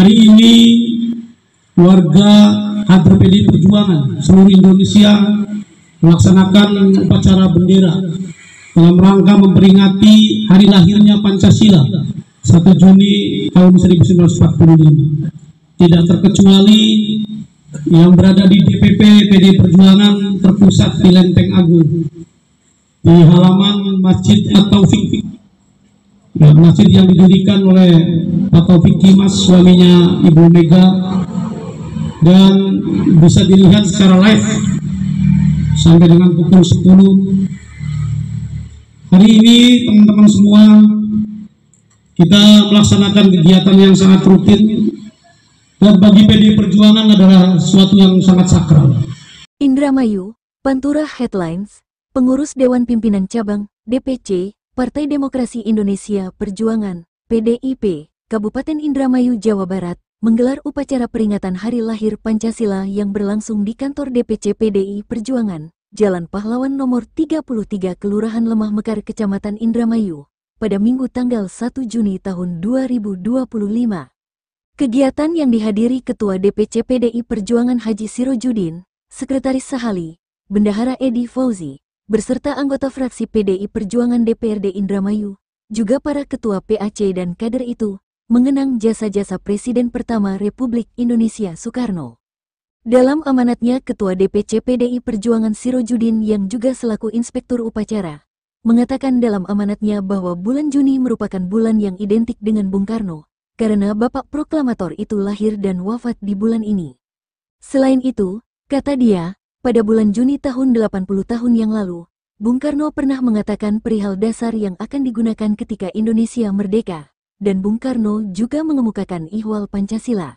Hari ini warga kader PDI Perjuangan seluruh Indonesia melaksanakan upacara bendera dalam rangka memperingati hari lahirnya Pancasila 1 Juni tahun 1945. Tidak terkecuali yang berada di DPP PDI Perjuangan terpusat di Lenteng Agung, di halaman Masjid At-Taufik, masjid yang didirikan oleh Pak Taufik Kimas, suaminya Ibu Mega, dan bisa dilihat secara live sampai dengan pukul 10. Hari ini teman-teman semua, kita melaksanakan kegiatan yang sangat rutin dan bagi PDI Perjuangan adalah sesuatu yang sangat sakral. Indramayu, Pantura Headlines, Pengurus Dewan Pimpinan Cabang, DPC, Partai Demokrasi Indonesia Perjuangan, PDIP, Kabupaten Indramayu, Jawa Barat, menggelar upacara peringatan Hari Lahir Pancasila yang berlangsung di kantor DPC PDI Perjuangan, Jalan Pahlawan nomor 33 Kelurahan Lemah Mekar, Kecamatan Indramayu, pada Minggu tanggal 1 Juni tahun 2025. Kegiatan yang dihadiri Ketua DPC PDI Perjuangan Haji Sirojudin, Sekretaris Sahali, Bendahara Edi Fauzi, beserta anggota fraksi PDI Perjuangan DPRD Indramayu, juga para ketua PAC dan kader itu, mengenang jasa-jasa Presiden pertama Republik Indonesia Soekarno. Dalam amanatnya, Ketua DPC PDI Perjuangan Sirojudin yang juga selaku inspektur upacara, mengatakan dalam amanatnya bahwa bulan Juni merupakan bulan yang identik dengan Bung Karno, karena Bapak Proklamator itu lahir dan wafat di bulan ini. Selain itu, kata dia, pada bulan Juni tahun 80 tahun yang lalu, Bung Karno pernah mengatakan perihal dasar yang akan digunakan ketika Indonesia merdeka, dan Bung Karno juga mengemukakan ihwal Pancasila.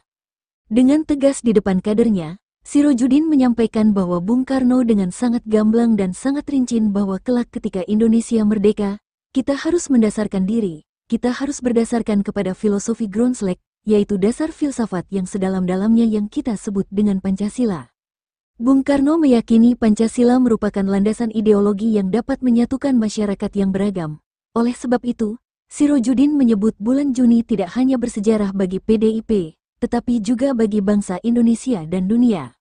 Dengan tegas di depan kadernya, Sirojudin menyampaikan bahwa Bung Karno dengan sangat gamblang dan sangat rincin bahwa kelak ketika Indonesia merdeka, kita harus mendasarkan diri, kita harus berdasarkan kepada filosofi Groundslek, yaitu dasar filsafat yang sedalam-dalamnya yang kita sebut dengan Pancasila. Bung Karno meyakini Pancasila merupakan landasan ideologi yang dapat menyatukan masyarakat yang beragam. Oleh sebab itu, Sirojudin menyebut bulan Juni tidak hanya bersejarah bagi PDIP, tetapi juga bagi bangsa Indonesia dan dunia.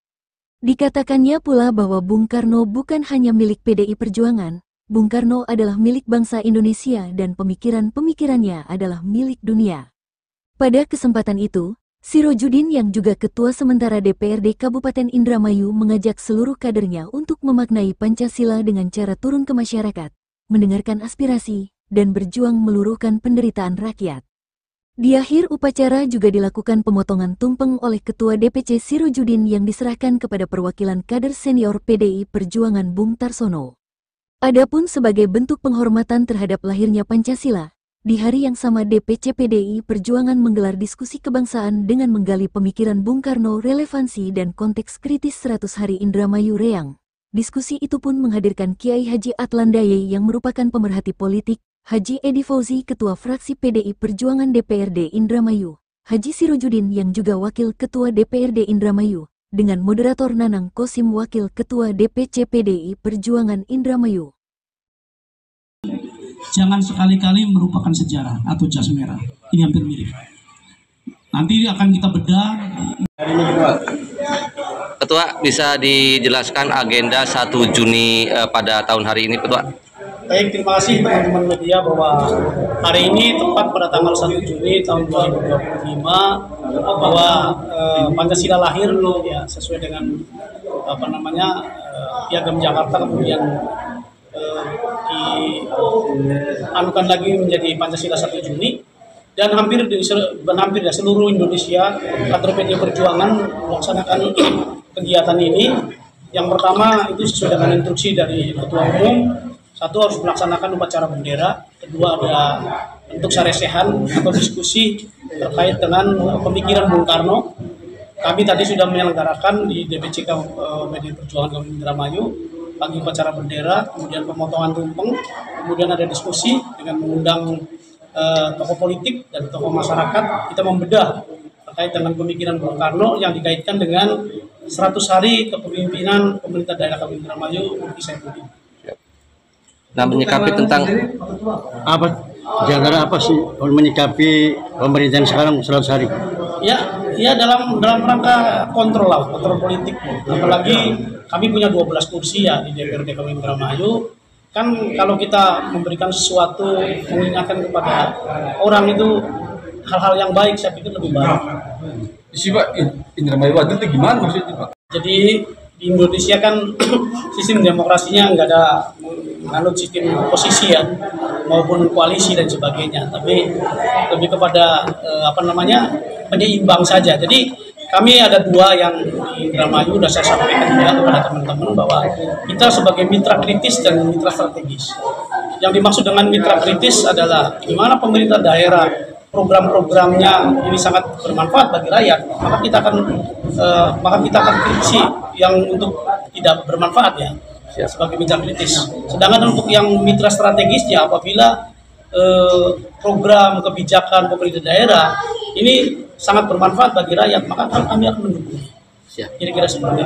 Dikatakannya pula bahwa Bung Karno bukan hanya milik PDI Perjuangan, Bung Karno adalah milik bangsa Indonesia dan pemikiran-pemikirannya adalah milik dunia. Pada kesempatan itu, Sirojudin yang juga Ketua Sementara DPRD Kabupaten Indramayu mengajak seluruh kadernya untuk memaknai Pancasila dengan cara turun ke masyarakat, mendengarkan aspirasi, dan berjuang meluruhkan penderitaan rakyat. Di akhir upacara juga dilakukan pemotongan tumpeng oleh Ketua DPC Sirojudin yang diserahkan kepada perwakilan kader senior PDI Perjuangan Bung Tarsono. Adapun sebagai bentuk penghormatan terhadap lahirnya Pancasila, di hari yang sama DPC PDI Perjuangan menggelar diskusi kebangsaan dengan menggali pemikiran Bung Karno, relevansi dan konteks kritis 100 Hari Indramayu Reyang. Diskusi itu pun menghadirkan Kiai Haji Atlandaye yang merupakan pemerhati politik, Haji Edi Fauzi Ketua Fraksi PDI Perjuangan DPRD Indramayu, Haji Sirojudin yang juga Wakil Ketua DPRD Indramayu, dengan moderator Nanang Kosim Wakil Ketua DPC PDI Perjuangan Indramayu. Jangan sekali-kali merupakan sejarah atau jas merah. Ini hampir mirip. Nanti akan kita bedah. Ketua, bisa dijelaskan agenda 1 Juni pada tahun hari ini, Ketua? Baik, terima kasih teman-teman media bahwa hari ini tepat pada tanggal 1 Juni tahun 2025 bahwa Pancasila lahir ya sesuai dengan Piagam Jakarta, kemudian dianukan lagi menjadi Pancasila 1 Juni, dan hampir di seluruh Indonesia kader PDI Perjuangan melaksanakan kegiatan ini. Yang pertama itu sesuai dengan instruksi dari Ketua Umum. Satu, harus melaksanakan upacara bendera. Kedua, ada bentuk saresehan atau diskusi terkait dengan pemikiran Bung Karno. Kami tadi sudah menyelenggarakan di DPC PDI Perjuangan Kabupaten Indramayu pagi upacara bendera, kemudian pemotongan tumpeng, kemudian ada diskusi dengan mengundang tokoh politik dan tokoh masyarakat. Kita membedah terkait dengan pemikiran Bung Karno yang dikaitkan dengan 100 hari kepemimpinan pemerintah daerah Kabupaten Indramayu Mulki Saifuddin. Nah, menyikapi tentang apa, di antara apa sih menyikapi pemerintahan sekarang 100 hari? Ya dalam rangka kontrol lah, kontrol politik. Apalagi kami punya 12 kursi ya di DPRD Kabupaten Indramayu. Kan kalau kita memberikan sesuatu, mengingatkan kepada orang itu hal-hal yang baik, saya pikir lebih baik. Isi Pak, Indramayu adil itu gimana maksudnya Pak? Jadi di Indonesia kan sistem demokrasinya nggak ada menganut sistem oposisi ya, maupun koalisi dan sebagainya, tapi lebih kepada penyeimbang saja. Jadi kami ada dua yang di Indramayu, sudah saya sampaikan juga kepada teman-teman bahwa kita sebagai mitra kritis dan mitra strategis. Yang dimaksud dengan mitra kritis adalah gimana pemerintah daerah program-programnya ini sangat bermanfaat bagi rakyat, maka kita akan kritisi yang untuk tidak bermanfaat ya. Sebagai mitra kritis. Sedangkan untuk yang mitra strategis ya apabila program kebijakan pemerintah daerah ini sangat bermanfaat bagi rakyat, maka kami akan mendukung. Kira-kira seperti itu.